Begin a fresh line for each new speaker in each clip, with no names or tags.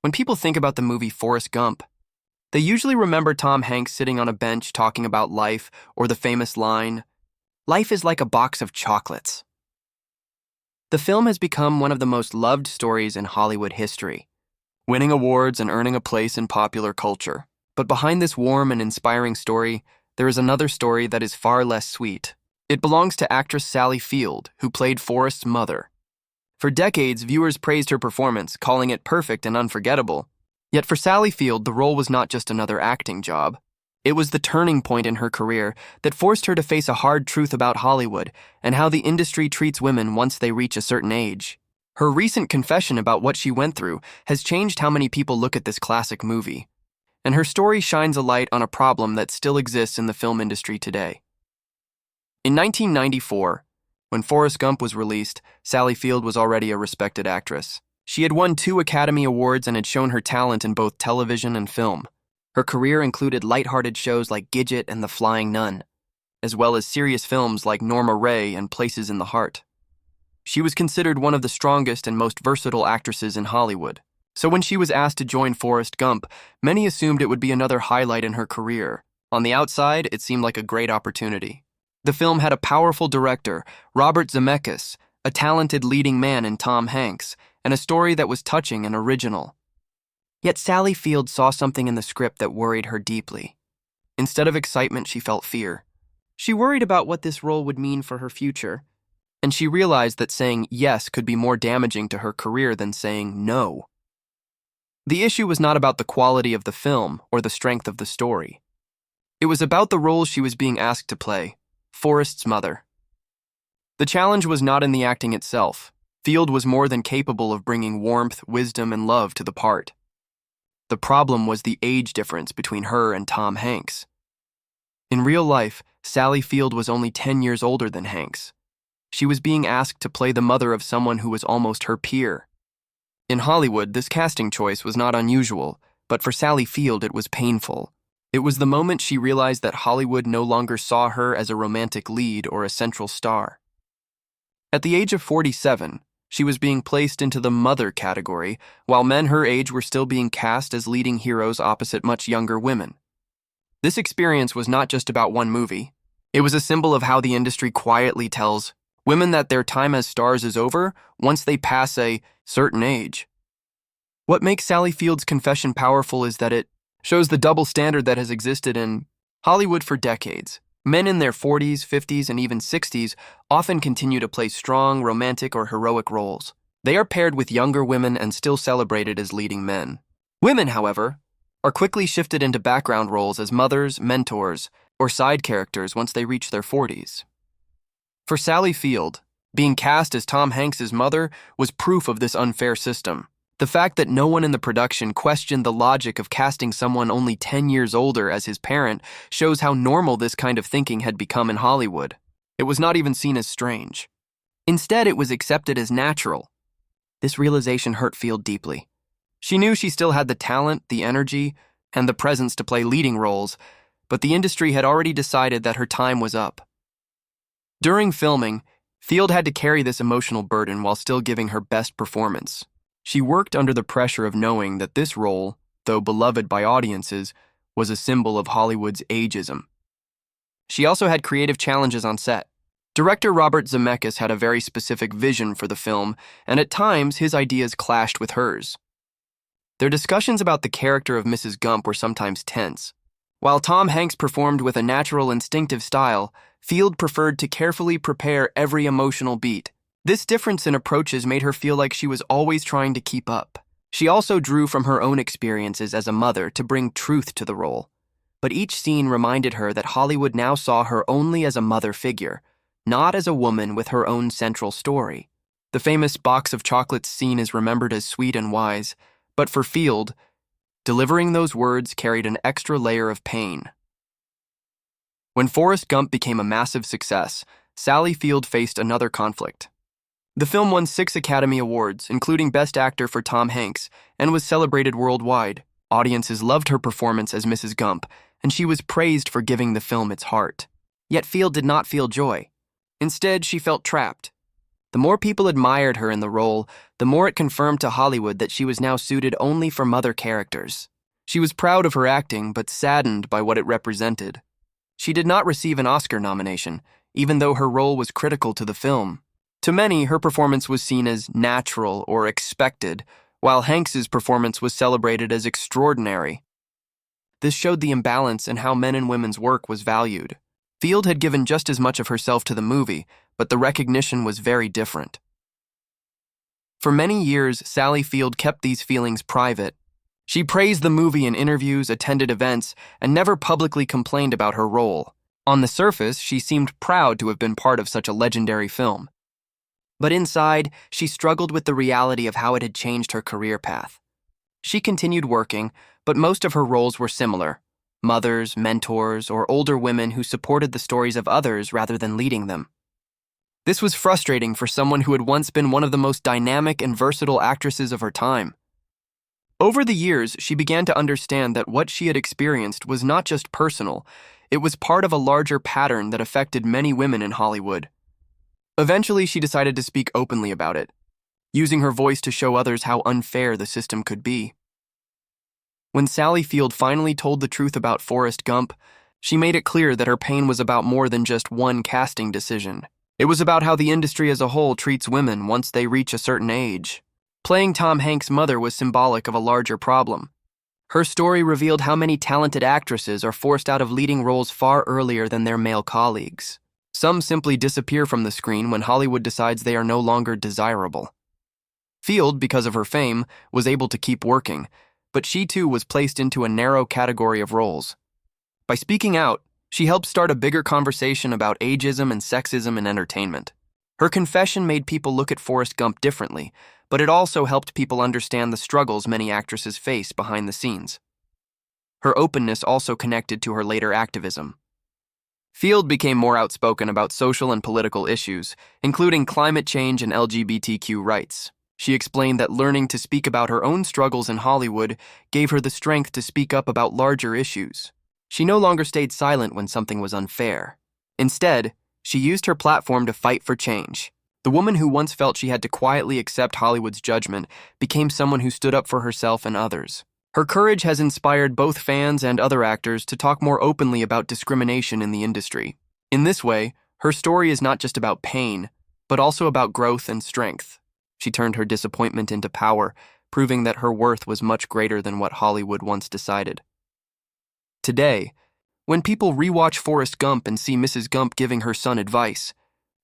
When people think about the movie Forrest Gump, they usually remember Tom Hanks sitting on a bench talking about life or the famous line, "Life is like a box of chocolates." The film has become one of the most loved stories in Hollywood history, winning awards and earning a place in popular culture. But behind this warm and inspiring story, there is another story that is far less sweet. It belongs to actress Sally Field, who played Forrest's mother. For decades, viewers praised her performance, calling it perfect and unforgettable. Yet for Sally Field, the role was not just another acting job. It was the turning point in her career that forced her to face a hard truth about Hollywood and how the industry treats women once they reach a certain age. Her recent confession about what she went through has changed how many people look at this classic movie. And her story shines a light on a problem that still exists in the film industry today. In 1994, when Forrest Gump was released, Sally Field was already a respected actress. She had won 2 Academy Awards and had shown her talent in both television and film. Her career included lighthearted shows like Gidget and The Flying Nun, as well as serious films like Norma Ray and Places in the Heart. She was considered one of the strongest and most versatile actresses in Hollywood. So when she was asked to join Forrest Gump, many assumed it would be another highlight in her career. On the outside, it seemed like a great opportunity. The film had a powerful director, Robert Zemeckis, a talented leading man in Tom Hanks, and a story that was touching and original. Yet Sally Field saw something in the script that worried her deeply. Instead of excitement, she felt fear. She worried about what this role would mean for her future, and she realized that saying yes could be more damaging to her career than saying no. The issue was not about the quality of the film or the strength of the story. It was about the role she was being asked to play, Forrest's mother. The challenge was not in the acting itself. Field was more than capable of bringing warmth, wisdom, and love to the part. The problem was the age difference between her and Tom Hanks. In real life, Sally Field was only 10 years older than Hanks. She was being asked to play the mother of someone who was almost her peer. In Hollywood, this casting choice was not unusual, but for Sally Field, it was painful. It was the moment she realized that Hollywood no longer saw her as a romantic lead or a central star. At the age of 47, she was being placed into the mother category, while men her age were still being cast as leading heroes opposite much younger women. This experience was not just about one movie. It was a symbol of how the industry quietly tells women that their time as stars is over once they pass a certain age. What makes Sally Field's confession powerful is that it shows the double standard that has existed in Hollywood for decades. Men in their 40s, 50s, and even 60s often continue to play strong, romantic, or heroic roles. They are paired with younger women and still celebrated as leading men. Women, however, are quickly shifted into background roles as mothers, mentors, or side characters once they reach their 40s. For Sally Field, being cast as Tom Hanks's mother was proof of this unfair system. The fact that no one in the production questioned the logic of casting someone only 10 years older as his parent shows how normal this kind of thinking had become in Hollywood. It was not even seen as strange. Instead, it was accepted as natural. This realization hurt Field deeply. She knew she still had the talent, the energy, and the presence to play leading roles, but the industry had already decided that her time was up. During filming, Field had to carry this emotional burden while still giving her best performance. She worked under the pressure of knowing that this role, though beloved by audiences, was a symbol of Hollywood's ageism. She also had creative challenges on set. Director Robert Zemeckis had a very specific vision for the film, and at times his ideas clashed with hers. Their discussions about the character of Mrs. Gump were sometimes tense. While Tom Hanks performed with a natural, instinctive style, Field preferred to carefully prepare every emotional beat. This difference in approaches made her feel like she was always trying to keep up. She also drew from her own experiences as a mother to bring truth to the role. But each scene reminded her that Hollywood now saw her only as a mother figure, not as a woman with her own central story. The famous box of chocolates scene is remembered as sweet and wise, but for Field, delivering those words carried an extra layer of pain. When Forrest Gump became a massive success, Sally Field faced another conflict. The film won 6 Academy Awards, including Best Actor for Tom Hanks, and was celebrated worldwide. Audiences loved her performance as Mrs. Gump, and she was praised for giving the film its heart. Yet Field did not feel joy. Instead, she felt trapped. The more people admired her in the role, the more it confirmed to Hollywood that she was now suited only for mother characters. She was proud of her acting, but saddened by what it represented. She did not receive an Oscar nomination, even though her role was critical to the film. To many, her performance was seen as natural or expected, while Hanks's performance was celebrated as extraordinary. This showed the imbalance in how men and women's work was valued. Field had given just as much of herself to the movie, but the recognition was very different. For many years, Sally Field kept these feelings private. She praised the movie in interviews, attended events, and never publicly complained about her role. On the surface, she seemed proud to have been part of such a legendary film. But inside, she struggled with the reality of how it had changed her career path. She continued working, but most of her roles were similar: mothers, mentors, or older women who supported the stories of others rather than leading them. This was frustrating for someone who had once been one of the most dynamic and versatile actresses of her time. Over the years, she began to understand that what she had experienced was not just personal, it was part of a larger pattern that affected many women in Hollywood. Eventually, she decided to speak openly about it, using her voice to show others how unfair the system could be. When Sally Field finally told the truth about Forrest Gump, she made it clear that her pain was about more than just one casting decision. It was about how the industry as a whole treats women once they reach a certain age. Playing Tom Hanks' mother was symbolic of a larger problem. Her story revealed how many talented actresses are forced out of leading roles far earlier than their male colleagues. Some simply disappear from the screen when Hollywood decides they are no longer desirable. Field, because of her fame, was able to keep working, but she too was placed into a narrow category of roles. By speaking out, she helped start a bigger conversation about ageism and sexism in entertainment. Her confession made people look at Forrest Gump differently, but it also helped people understand the struggles many actresses face behind the scenes. Her openness also connected to her later activism. Field became more outspoken about social and political issues, including climate change and LGBTQ rights. She explained that learning to speak about her own struggles in Hollywood gave her the strength to speak up about larger issues. She no longer stayed silent when something was unfair. Instead, she used her platform to fight for change. The woman who once felt she had to quietly accept Hollywood's judgment became someone who stood up for herself and others. Her courage has inspired both fans and other actors to talk more openly about discrimination in the industry. In this way, her story is not just about pain, but also about growth and strength. She turned her disappointment into power, proving that her worth was much greater than what Hollywood once decided. Today, when people rewatch Forrest Gump and see Mrs. Gump giving her son advice,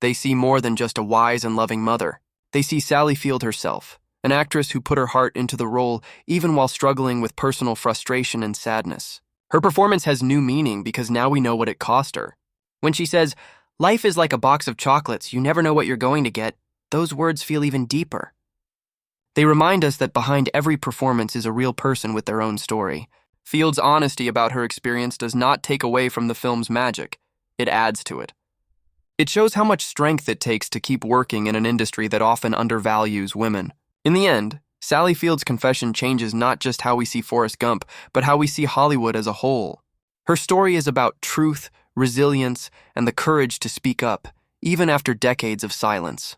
they see more than just a wise and loving mother. They see Sally Field herself, an actress who put her heart into the role even while struggling with personal frustration and sadness. Her performance has new meaning because now we know what it cost her. When she says, "Life is like a box of chocolates, you never know what you're going to get," those words feel even deeper. They remind us that behind every performance is a real person with their own story. Field's honesty about her experience does not take away from the film's magic. It adds to it. It shows how much strength it takes to keep working in an industry that often undervalues women. In the end, Sally Field's confession changes not just how we see Forrest Gump, but how we see Hollywood as a whole. Her story is about truth, resilience, and the courage to speak up, even after decades of silence.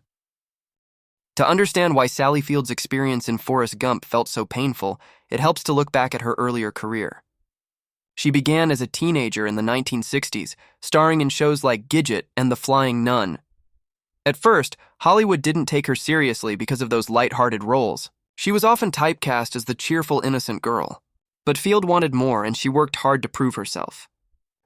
To understand why Sally Field's experience in Forrest Gump felt so painful, it helps to look back at her earlier career. She began as a teenager in the 1960s, starring in shows like Gidget and The Flying Nun. At first, Hollywood didn't take her seriously because of those light-hearted roles. She was often typecast as the cheerful, innocent girl. But Field wanted more, and she worked hard to prove herself.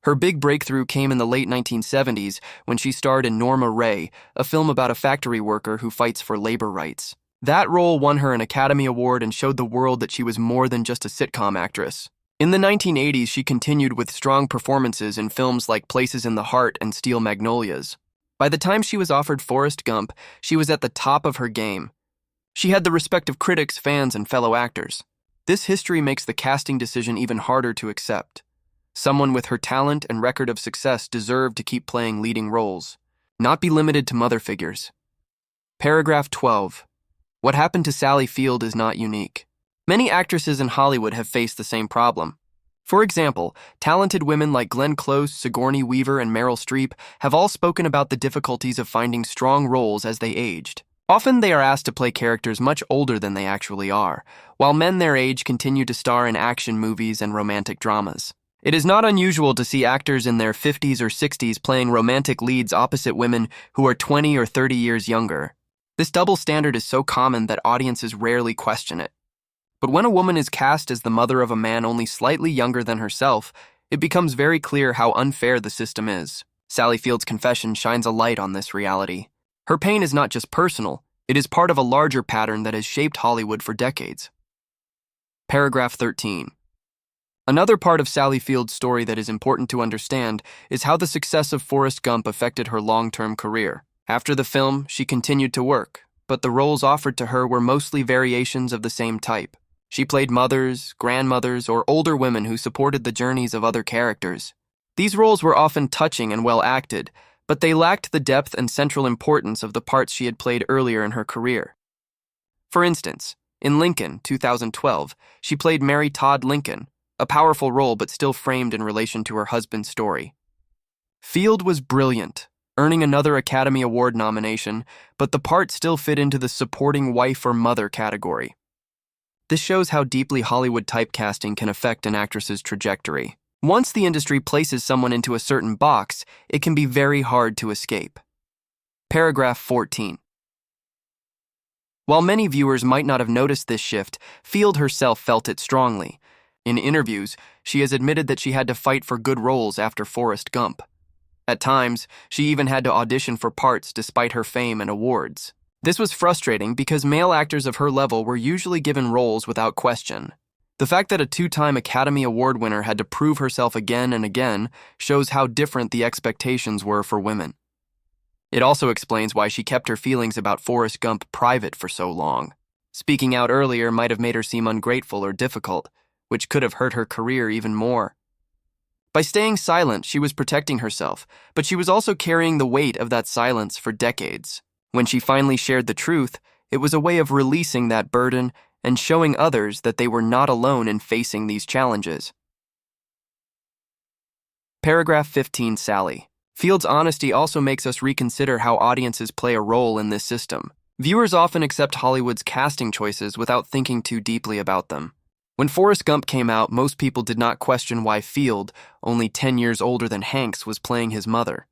Her big breakthrough came in the late 1970s when she starred in Norma Ray, a film about a factory worker who fights for labor rights. That role won her an Academy Award and showed the world that she was more than just a sitcom actress. In the 1980s, she continued with strong performances in films like Places in the Heart and Steel Magnolias. By the time she was offered Forrest Gump, she was at the top of her game. She had the respect of critics, fans, and fellow actors. This history makes the casting decision even harder to accept. Someone with her talent and record of success deserved to keep playing leading roles, not be limited to mother figures. Paragraph 12. What happened to Sally Field is not unique. Many actresses in Hollywood have faced the same problem. For example, talented women like Glenn Close, Sigourney Weaver, and Meryl Streep have all spoken about the difficulties of finding strong roles as they aged. Often they are asked to play characters much older than they actually are, while men their age continue to star in action movies and romantic dramas. It is not unusual to see actors in their 50s or 60s playing romantic leads opposite women who are 20 or 30 years younger. This double standard is so common that audiences rarely question it. But when a woman is cast as the mother of a man only slightly younger than herself, it becomes very clear how unfair the system is. Sally Field's confession shines a light on this reality. Her pain is not just personal, it is part of a larger pattern that has shaped Hollywood for decades. Paragraph 13. Another part of Sally Field's story that is important to understand is how the success of Forrest Gump affected her long-term career. After the film, she continued to work, but the roles offered to her were mostly variations of the same type. She played mothers, grandmothers, or older women who supported the journeys of other characters. These roles were often touching and well acted, but they lacked the depth and central importance of the parts she had played earlier in her career. For instance, in Lincoln, 2012, she played Mary Todd Lincoln, a powerful role but still framed in relation to her husband's story. Field was brilliant, earning another Academy Award nomination, but the part still fit into the supporting wife or mother category. This shows how deeply Hollywood typecasting can affect an actress's trajectory. Once the industry places someone into a certain box, it can be very hard to escape. Paragraph 14. While many viewers might not have noticed this shift, Field herself felt it strongly. In interviews, she has admitted that she had to fight for good roles after Forrest Gump. At times, she even had to audition for parts despite her fame and awards. This was frustrating because male actors of her level were usually given roles without question. The fact that a two-time Academy Award winner had to prove herself again and again shows how different the expectations were for women. It also explains why she kept her feelings about Forrest Gump private for so long. Speaking out earlier might have made her seem ungrateful or difficult, which could have hurt her career even more. By staying silent, she was protecting herself, but she was also carrying the weight of that silence for decades. When she finally shared the truth, it was a way of releasing that burden and showing others that they were not alone in facing these challenges. Paragraph 15. Sally. Field's honesty also makes us reconsider how audiences play a role in this system. Viewers often accept Hollywood's casting choices without thinking too deeply about them. When Forrest Gump came out, most people did not question why Field, only 10 years older than Hanks, was playing his mother.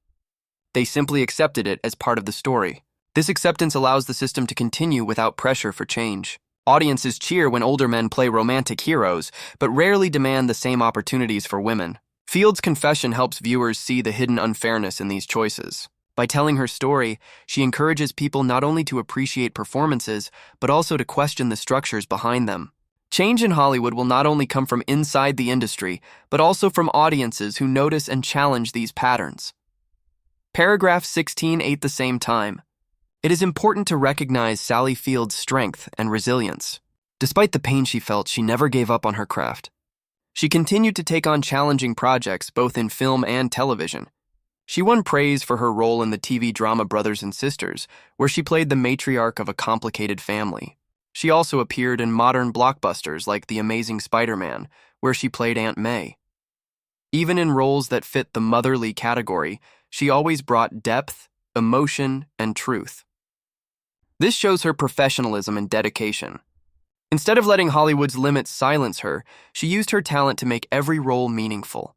They simply accepted it as part of the story. This acceptance allows the system to continue without pressure for change. Audiences cheer when older men play romantic heroes, but rarely demand the same opportunities for women. Field's confession helps viewers see the hidden unfairness in these choices. By telling her story, she encourages people not only to appreciate performances, but also to question the structures behind them. Change in Hollywood will not only come from inside the industry, but also from audiences who notice and challenge these patterns. Paragraph 16. At the same time, it is important to recognize Sally Field's strength and resilience. Despite the pain she felt, she never gave up on her craft. She continued to take on challenging projects both in film and television. She won praise for her role in the TV drama Brothers and Sisters, where she played the matriarch of a complicated family. She also appeared in modern blockbusters like The Amazing Spider-Man, where she played Aunt May. Even in roles that fit the motherly category, she always brought depth, emotion, and truth. This shows her professionalism and dedication. Instead of letting Hollywood's limits silence her, she used her talent to make every role meaningful.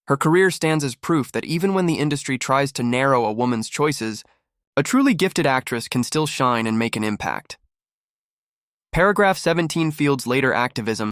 Her career stands as proof that even when the industry tries to narrow a woman's choices, a truly gifted actress can still shine and make an impact. Paragraph 17. Field's later activism